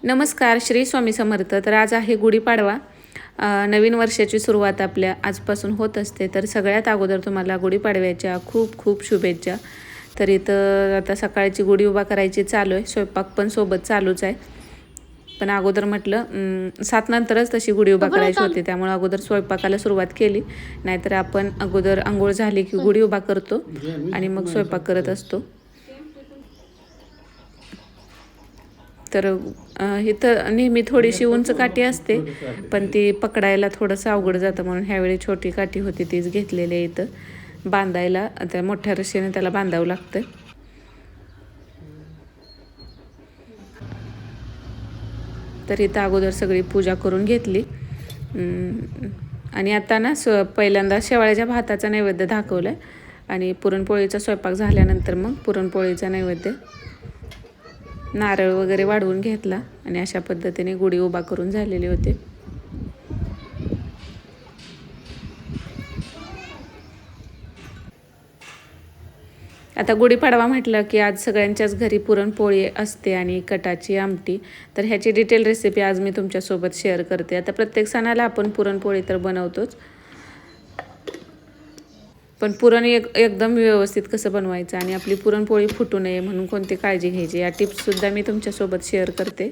नमस्कार, श्री स्वामी समर्थ. तर आज आहे गुढीपाडवा. नवीन वर्षाची सुरुवात आपल्या आजपासून होत असते. तर सगळ्यात अगोदर तुम्हाला गुढीपाडव्याच्या खूप खूप शुभेच्छा. तर इथं आता सकाळची गुढी उभा करायची चालू आहे. स्वयंपाक पण सोबत चालूच आहे. पण अगोदर म्हटलं 7 नंतरच तशी गुढी उभा करायची होती, त्यामुळे अगोदर स्वयंपाकाला सुरुवात केली. नाहीतर आपण अगोदर अंघोळ झाली की गुढी उभा करतो आणि मग स्वयंपाक करत असतो. तर इथं नेहमी थोडीशी उंच काठी असते, पण ती पकडायला थोडंसं अवघड जातं, म्हणून ह्यावेळी छोटी काठी होती तीच घेतलेली आहे. इथं बांधायला त्या मोठ्या रस्सीने त्याला बांधावं लागतं. तर इथं अगोदर सगळी पूजा करून घेतली. आणि आता ना पहिल्यांदा शेवाळ्याच्या भाताचा नैवेद्य दाखवला आहे आणि पुरणपोळीचा स्वयंपाक झाल्यानंतर मग पुरणपोळीचा नैवेद्य नारळ वगैरे वाढवून घेतला आणि अशा पद्धतीने गुढी उभा करून झालेली होते. आता गुढीपाडवा म्हटलं की आज सगळ्यांच्याच घरी पुरणपोळी असते आणि कटाची आमटी. तर ह्याची डिटेल रेसिपी आज मी तुमच्यासोबत शेअर करते. आता प्रत्येक सणाला आपण पुरणपोळी तर बनवतोच, पण पुरण एकदम व्यवस्थित कसं बनवायचं आणि आपली पुरणपोळी फुटू नये म्हणून कोणती काळजी घ्यायची या टिप्ससुद्धा मी तुमच्यासोबत शेअर करते.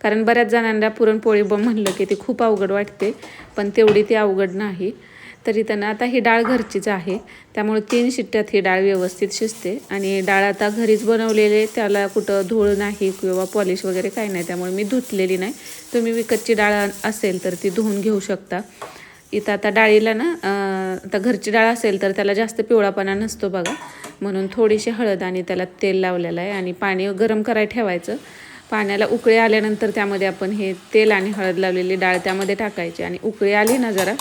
कारण बऱ्याच जणांना पुरणपोळी म्हणलं की ती खूप अवघड वाटते, पण तेवढी ती अवघड नाही. तरी त्यांना आता ही डाळ घरचीच आहे, त्यामुळे 3 शिट्ट्यात ही डाळ व्यवस्थित शिजते. आणि डाळ आता घरीच बनवलेले, त्याला कुठं धूळ नाही किंवा पॉलिश वगैरे काही नाही, त्यामुळे मी धुतलेली नाही. तुम्ही विकतची डाळ असेल तर ती धुवून घेऊ शकता. इथं आता डाळीला ना आता घरची डाळ असेल तर त्याला जास्त पिवळापणा नसतो बघा, म्हणून थोडीशी हळद आणि त्याला तेल लावलेलं आहे आणि पाणी गरम करायला ठेवायचं. पाण्याला उकळी आल्यानंतर त्यामध्ये आपण हे तेल आणि हळद लावलेली डाळ त्यामध्ये टाकायची आणि उकळी आली ना जरा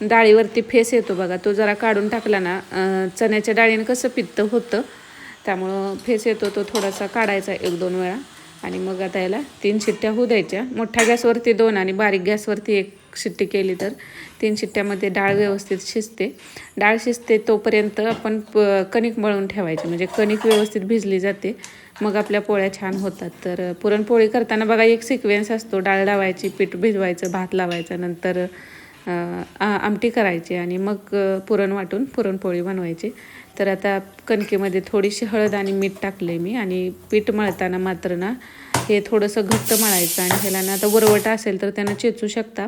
डाळीवरती फेस येतो बघा, तो जरा काढून टाकला ना, चण्याच्या डाळीनं कसं पित्त होतं त्यामुळं फेस येतो तो थोडासा काढायचा 1-2 वेळा. आणि मग आता याला 3 शिट्ट्या होऊ द्यायच्या. मोठ्या गॅसवरती 2 आणि बारीक गॅसवरती 1 शिट्टी केली तर 3 शिट्ट्यामध्ये डाळ व्यवस्थित शिजते. डाळ शिजते तोपर्यंत आपण कणिक मळून ठेवायची, म्हणजे कणिक व्यवस्थित भिजली जाते, मग आपल्या पोळ्या छान होतात. तर पुरणपोळी करताना बघा एक सिक्वेन्स असतो, डाळ लावायची, पीठ भिजवायचं, भात लावायचं, नंतर आमटी करायची आणि मग पुरण वाटून पुरणपोळी बनवायची. तर आता कणकेमध्ये थोडीशी हळद आणि मीठ टाकले मी. आणि पीठ मळताना मात्र ना हे थोडंसं घट्ट मळायचं आणि ह्याला ना आता वरवटा असेल तर त्यानं चेचू शकता.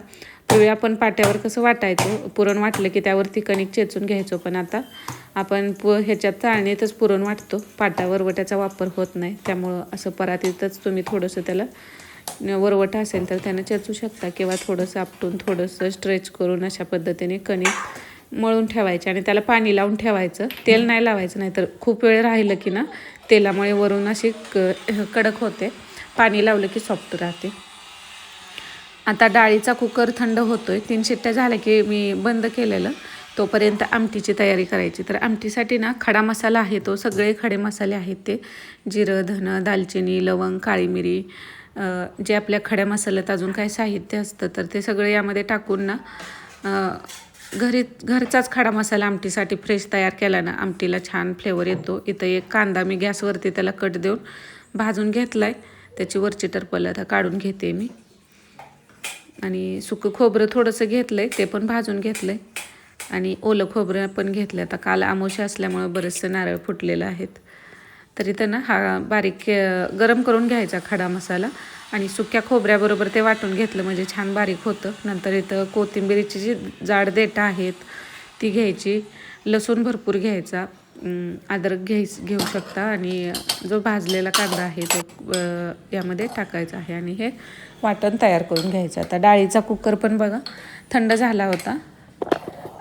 पूर्वी आपण पाट्यावर कसं वाटायचो, पुरण वाटलं की त्यावरती कणिक चेचून घ्यायचो, पण आता आपण ह्याच्यात चाळणीतच पुरण वाटतो, पाटा वरवट्याचा वापर होत नाही. त्यामुळं असं परातीतच तुम्ही थोडंसं त्याला वरवटा असेल तर त्यानं चेचू शकता किंवा थोडंसं आपटून थोडंसं स्ट्रेच करून अशा पद्धतीने कणिक मळून ठेवायचे आणि त्याला पाणी लावून ठेवायचं. तेल नाही लावायचं, नाही तर खूप वेळ राहिलं की ना तेलामुळे वरून अशी कडक होते. पाणी लावलं की सॉफ्ट राहते. आता डाळीचा कुकर थंड होतोय, 3 शिट्ट्या झाल्या की मी बंद केलेलं. तोपर्यंत आमटीची तयारी करायची. तर आमटीसाठी ना खडा मसाला आहे, तो सगळे खडे मसाले आहेत ते जिरं, धनं, दालचिनी, लवंग, काळी मिरी, जे आपल्या खड्या मसाल्यात अजून काही साहित्य असतं तर ते सगळे यामध्ये टाकून ना घरचाच खडा मसाला आमटीसाठी फ्रेश तयार केला ना आमटीला छान फ्लेवर येतो. इथं एक कांदा मी गॅसवरती त्याला कट देऊन भाजून घेतला आहे, त्याची वरची टरपल आता काढून घेते मी. आणि सुकं खोबरं थोडंसं घेतलं आहे, ते पण भाजून घेतलं आहे आणि ओलं खोबरं पण घेतलं. आता काल अमावस्या असल्यामुळं बरेचसे नारळ फुटलेलं आहेत. तर इथं ना हा बारीक गरम करून घ्यायचा खडा मसाला आणि सुक्या खोबऱ्याबरोबर ते वाटून घेतलं म्हणजे छान बारीक होतं. नंतर इथं कोथिंबीरीची जी जाड देठं आहेत ती घ्यायची, लसूण भरपूर घ्यायचा, अद्रक घेऊ शकता आणि जो भाजलेला कांदा आहे तो यामध्ये टाकायचा आहे आणि हे वाटण तयार करून घ्यायचं. आता डाळीचा कुकर पण बघा थंड झाला होता.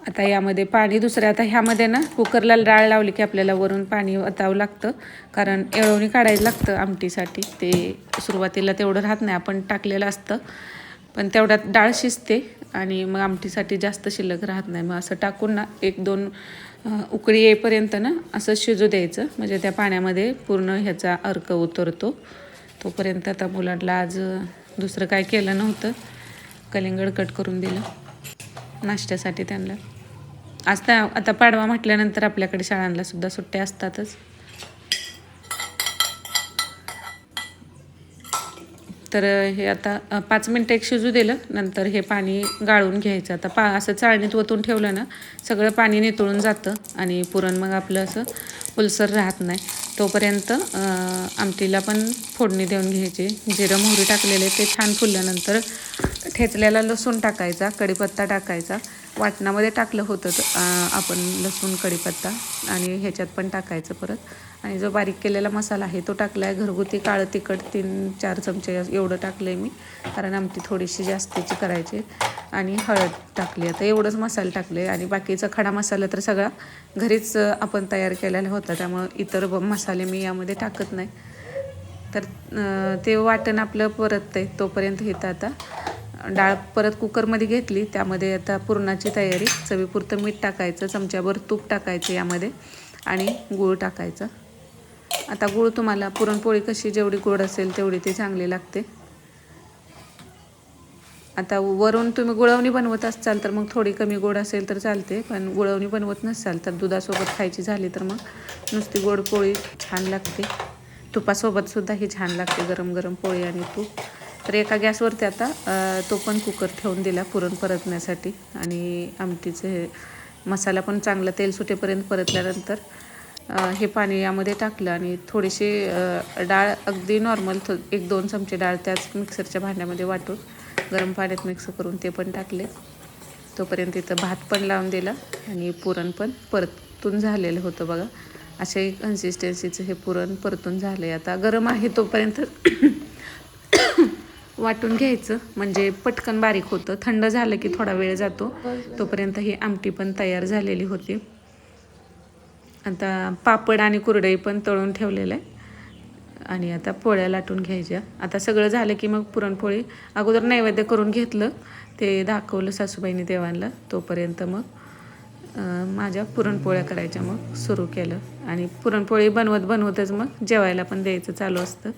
आता यामध्ये पाणी आता ह्यामध्ये ना कुकरला डाळ लावली की आपल्याला वरून पाणी ओतावं लागतं, कारण येळवणी काढायला लागतं आमटीसाठी. ते सुरुवातीला तेवढं राहत नाही, आपण टाकलेलं असतं, पण तेवढ्यात डाळ शिजते आणि मग आमटीसाठी जास्त शिल्लक राहत नाही. मग असं टाकून ना 1-2 उकळी येईपर्यंत ना असं शिजू द्यायचं, म्हणजे त्या पाण्यामध्ये पूर्ण ह्याचा अर्क उतरतो. तोपर्यंत आता मुलांना आज दुसरं काय केलं नव्हतं, कलिंगड कट करून दिलं नाश्त्यासाठी त्यांना. आज आता पाडवा म्हटल्यानंतर आपल्याकडे शाळांना सुद्धा सुट्ट्या असतातच. तर हे आता 5 मिनटं एक शिजू दिलं. नंतर हे पाणी गाळून घ्यायचं. आता असं चाळणीत ओतून ठेवलं ना सगळं पाणी नितळून जातं आणि पुरण मग आपलं असं ओलसर राहत नाही. तोपर्यंत आमटीला पण फोडणी देऊन घ्यायची. जिरं मोहरी टाकलेले ते छान फुलल्यानंतर ठेचलेला लसूण टाकायचा, कढीपत्ता टाकायचा. वाटणामध्ये टाकलं होतं आपण लसूण कढीपत्ता आणि ह्याच्यात पण टाकायचं परत. आणि जो बारीक केलेला मसाला आहे तो टाकला आहे. घरगुती काळं तिखट 3-4 चमचे एवढं टाकलं आहे मी, कारण आमटी थोडीशी जास्तीची करायची. आणि हळद टाकली. आता एवढंच मसाले टाकले आणि बाकीचा खडा मसाला तर सगळा घरीच आपण तयार केलेला होता, त्यामुळं इतर मसाले मी यामध्ये टाकत नाही. तर ते वाटण आपलं परततंय तोपर्यंत इथं आता डाळ परत कुकरमध्ये घेतली. त्यामध्ये आता पुरणाची तयारी. चवीपुरतं मीठ टाकायचं, चमच्याभर तूप टाकायचं यामध्ये आणि गूळ टाकायचं. आता गूळ तुम्हाला पुरणपोळी कशी जेवढी गोड असेल तेवढी ती चांगली लागते. आता वरून तुम्ही गुळवणी बनवत असाल तर मग थोडी कमी गोड असेल तर चालते, पण गुळवणी बनवत नसाल तर दुधासोबत खायची झाली तर मग नुसती गोड पोळी छान लागते. तुपासोबतसुद्धा ही छान लागते, गरम गरम पोळी आणि तूप. तर एका गॅसवरती आता तो पण कुकर ठेवून दिला पुरण परतण्यासाठी. आणि आमटीचे हे मसाला पण चांगला तेल सुटेपर्यंत परतल्यानंतर हे पाणी यामध्ये टाकलं आणि थोडीशी डाळ अगदी नॉर्मल 1-2 चमचे डाळ त्याच मिक्सरच्या भांड्यामध्ये वाटून गरम पाण्यात मिक्स करून ते पण टाकले. तोपर्यंत इथं भात पण लावून दिला आणि पुरण पण परतून झालेलं होतं बघा. अशा कन्सिस्टन्सीचं हे पुरण परतून झालं आहे. आता गरम आहे तोपर्यंत वाटून घ्यायचं, म्हणजे पटकन बारीक होतं. थंड झालं की थोडा वेळ जातो. तोपर्यंत ही आमटी पण तयार झालेली होती. आता पापड आणि कुरडई पण तळून ठेवलेलं आहे आणि आता पोळ्या लाटून घ्यायच्या. आता सगळं झालं की मग पुरणपोळी अगोदर नैवेद्य करून घेतलं, ते दाखवलं सासूबाईंनी देवांना. तोपर्यंत मग माझ्या पुरणपोळ्या करायच्या मग सुरू केलं. आणि पुरणपोळी बनवतच मग जेवायला पण द्यायचं चालू असतं,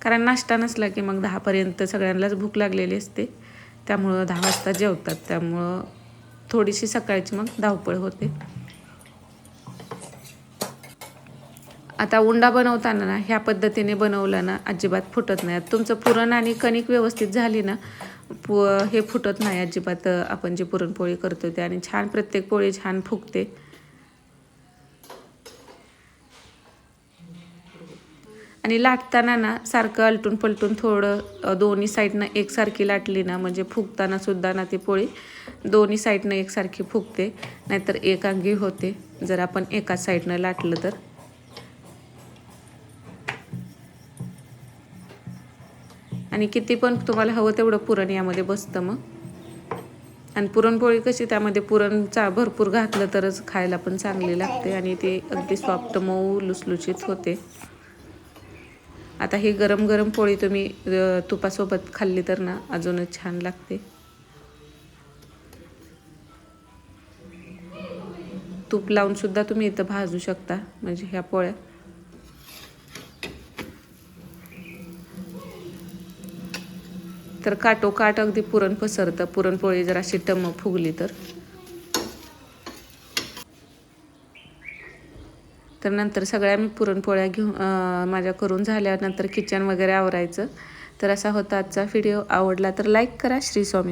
कारण नाश्ता नसला की मग 10पर्यंत सगळ्यांनाच भूक लागलेली असते. त्यामुळं 10 वाजता जेवतात, त्यामुळं थोडीशी सकाळची मग धावपळ होते. आता उंडा बनवताना ना ह्या पद्धतीने बनवलं ना अजिबात फुटत नाही. तुमचं पुरण आणि कणिक व्यवस्थित झाली ना हे फुटत नाही अजिबात. आपण जी पुरणपोळी करतो ते आणि छान प्रत्येक पोळी छान फुगते. आणि लाटताना ना सारखं आलटून पलटून थोडं दोन्ही साईडनं एकसारखी लाटली ना म्हणजे फुगताना सुद्धा ना ती पोळी दोन्ही साईडनं एकसारखी फुगते, नाहीतर एकांगी होते जर आपण एकाच साईडनं लाटलं तर. आणि किती पण तुम्हाला हवं तेवढं पुरण यामध्ये बसतं मग. आणि पुरणपोळी कशी त्यामध्ये पुरणचा भरपूर घातलं तरच खायला पण चांगली लागते आणि ती अगदी सॉफ्ट मऊ लुसलुशीत होते. आता ही गरम गरम पोळी तुम्ही तुपासोबत खाल्ली तर ना अजूनच छान लागते. तूप लावून सुद्धा तुम्ही इथं भाजू शकता म्हणजे ह्या पोळ्या. तर काटोकाट अगदी पुरण पसरतं, पुरणपोळी जर अशी टम फुगली तर. तर नंतर सगळ्या मी पुरणपोळ्या घेऊन माझ्या करून झाल्यानंतर किचन वगैरे आवरायचं. तर असा होता आजचा व्हिडिओ. आवडला तर लाईक करा. श्री स्वामी